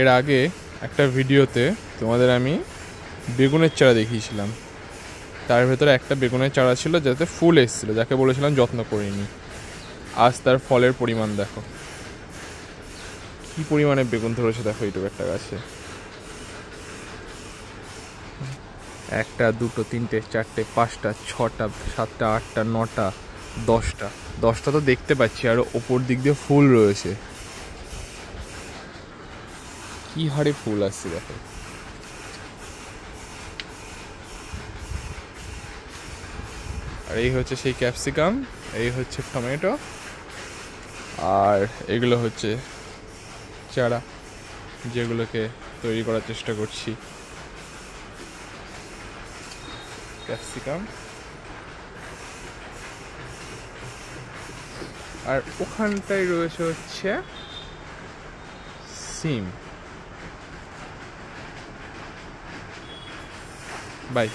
এর আগে একটা ভিডিওতে তোমাদের আমি বেগুনের চারা দেখিয়েছিলাম, তার ভেতরে একটা বেগুনের চারা ছিল যাতে ফুল এসেছিলো, যাকে বলেছিলাম যত্ন করিনি। আজ তার ফলের পরিমাণ দেখো, কি পরিমাণে বেগুন ধরেছে দেখো এইটুকু একটা গাছে। একটা, দুটো, তিনটে, চারটে, পাঁচটা, ছটা, সাতটা, আটটা, নটা, 10টা। 10টা তো দেখতে পাচ্ছি, আর ওপর দিক দিয়ে ফুল রয়েছে, কি হারে ফুল আসছে দেখো। আর এই হচ্ছে সেই ক্যাপসিকাম, এই হচ্ছে টমেটো, আর এগুলো হচ্ছে চারা যেগুলোকে তৈরি করার চেষ্টা করছি। ক্যাপসিকাম, আর ওখানটায় রয়েছে হচ্ছে সিম। বাই।